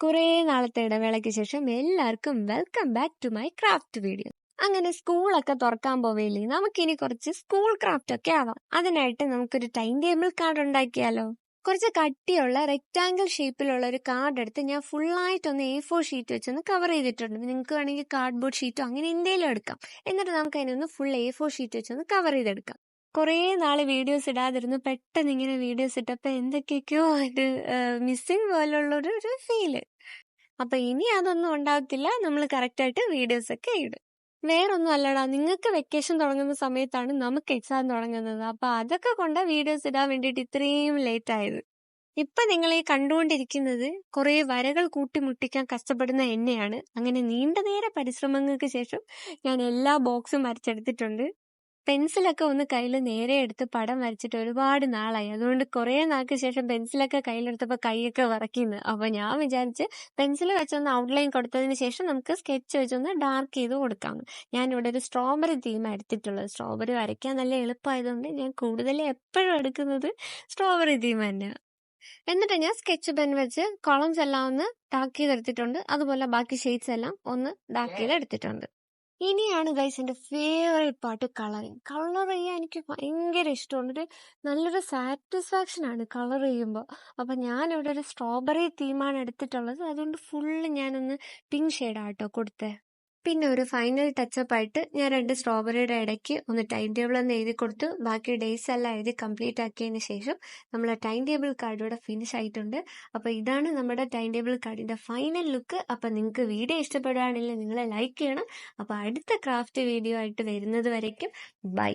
കുറേ നാളത്തെ ഇടവേളയ്ക്ക് ശേഷം എല്ലാവർക്കും welcome back to my craft video. അങ്ങനെ സ്കൂളൊക്കെ തുറക്കാൻ പോവേലേ, നമുക്കിനി കുറച്ച് സ്കൂൾ ക്രാഫ്റ്റ് ഒക്കെ ആവാം. അതിനായിട്ട് നമുക്കൊരു ടൈം ടേബിൾ കാർഡ് ഉണ്ടാക്കിയാലോ? കുറച്ച് കട്ടിയുള്ള റെക്റ്റാങ്കിൾ ഷേപ്പിലുള്ള ഒരു കാർഡ് എടുത്ത് ഞാൻ ഫുള്ളായിട്ടൊന്ന് A4 ഷീറ്റ് വെച്ചൊന്ന് കവർ ചെയ്തിട്ടുണ്ട്. നിങ്ങൾക്ക് വേണമെങ്കിൽ കാർഡ്ബോർഡ് ഷീറ്റോ അങ്ങനെ എന്തെങ്കിലും എടുക്കാം. എന്നിട്ട് നമുക്ക് അതിനൊന്ന് ഫുൾ A4 ഷീറ്റ് വെച്ചൊന്ന് കവർ ചെയ്തെടുക്കാം. കുറേ നാള് വീഡിയോസ് ഇടാതിരുന്നു. പെട്ടെന്ന് ഇങ്ങനെ വീഡിയോസ് ഇട്ടപ്പോൾ എന്തൊക്കെയൊക്കെയോ ഇത് മിസ്സിങ് പോലുള്ളൊരു ഫീല്. അപ്പൊ ഇനി അതൊന്നും ഉണ്ടാകത്തില്ല. നമ്മൾ കറക്റ്റായിട്ട് വീഡിയോസ് ഒക്കെ ഇടും. വേറൊന്നും അല്ലടാ, നിങ്ങൾക്ക് വെക്കേഷൻ തുടങ്ങുന്ന സമയത്താണ് നമുക്ക് എക്സാം തുടങ്ങുന്നത്. അപ്പൊ അതൊക്കെ കൊണ്ടാ വീഡിയോസ് ഇടാൻ വേണ്ടിയിട്ട് ഇത്രയും ലേറ്റ് ആയത്. ഇപ്പൊ നിങ്ങൾ ഈ കണ്ടുകൊണ്ടിരിക്കുന്നത് കുറെ വരകൾ കൂട്ടിമുട്ടിക്കാൻ കഷ്ടപ്പെടുന്ന എന്നെയാണ്. അങ്ങനെ നീണ്ട നേര പരിശ്രമങ്ങൾക്ക് ശേഷം ഞാൻ എല്ലാ ബോക്സും വരച്ചെടുത്തിട്ടുണ്ട്. പെൻസിലൊക്കെ ഒന്ന് കയ്യിൽ നേരെ എടുത്ത് പടം വരച്ചിട്ട് ഒരുപാട് നാളായി. അതുകൊണ്ട് കുറേ നാൾക്ക് ശേഷം പെൻസിലൊക്കെ കയ്യിലെടുത്തപ്പോൾ കൈയൊക്കെ വിറയ്ക്കുന്നു. അപ്പൊ ഞാൻ വിചാരിച്ച് പെൻസിൽ വെച്ചൊന്ന് ഔട്ട്ലൈൻ കൊടുത്തതിന് ശേഷം നമുക്ക് സ്കെച്ച് വെച്ചൊന്ന് ഡാർക്ക് ചെയ്ത് കൊടുക്കാം. ഞാനിവിടെ ഒരു സ്ട്രോബെറി തീമാണ് എടുത്തിട്ടുള്ളത്. സ്ട്രോബെറി വരയ്ക്കാൻ നല്ല എളുപ്പമായതുകൊണ്ട് ഞാൻ കൂടുതൽ എപ്പോഴും എടുക്കുന്നത് സ്ട്രോബെറി തീം തന്നെയാണ്. എന്നിട്ട് ഞാൻ സ്കെച്ച് പെൻ വെച്ച് കോളംസ് എല്ലാം ഒന്ന് ഡാർക്ക് ചെയ്തെടുത്തിട്ടുണ്ട്. അതുപോലെ ബാക്കി ഷെയ്ഡ്സ് എല്ലാം ഒന്ന് ഡാർക്ക് ചെയ്തെടുത്തിട്ടുണ്ട്. ഇനിയാണ് ഗൈസ് എൻ്റെ ഫേവറേറ്റ് പാർട്ട്, കളറിങ്. കളർ ചെയ്യാൻ എനിക്ക് ഭയങ്കര ഇഷ്ടമുണ്ട്. നല്ലൊരു സാറ്റിസ്ഫാക്ഷൻ ആണ് കളർ ചെയ്യുമ്പോൾ. അപ്പം ഞാനിവിടെ ഒരു സ്ട്രോബെറി തീമാണ് എടുത്തിട്ടുള്ളത്. അതുകൊണ്ട് ഫുള്ള് ഞാനൊന്ന് പിങ്ക് ഷെയ്ഡാട്ടോ കൊടുത്തേ. പിന്നെ ഒരു ഫൈനൽ ടച്ചപ്പ് ആയിട്ട് ഞാൻ 2 സ്ട്രോബെറിയുടെ ഇടയ്ക്ക് ഒന്ന് ടൈം ടേബിൾ ഒന്ന് എഴുതി കൊടുത്തു. ബാക്കി ഡേയ്സ് എല്ലാം എഴുതി കംപ്ലീറ്റ് ആക്കിയതിന് ശേഷം നമ്മളെ ടൈം ടേബിൾ കാർഡ് ഇവിടെ ഫിനിഷ് ആയിട്ടുണ്ട്. അപ്പോൾ ഇതാണ് നമ്മുടെ ടൈം ടേബിൾ കാർഡിന്റെ ഫൈനൽ ലുക്ക്. അപ്പം നിങ്ങൾക്ക് വീഡിയോ ഇഷ്ടപ്പെടുകയാണെങ്കിൽ നിങ്ങൾ ലൈക്ക് ചെയ്യണം. അപ്പോൾ അടുത്ത ക്രാഫ്റ്റ് വീഡിയോ ആയിട്ട് വരുന്നത് വരയ്ക്കും ബൈ.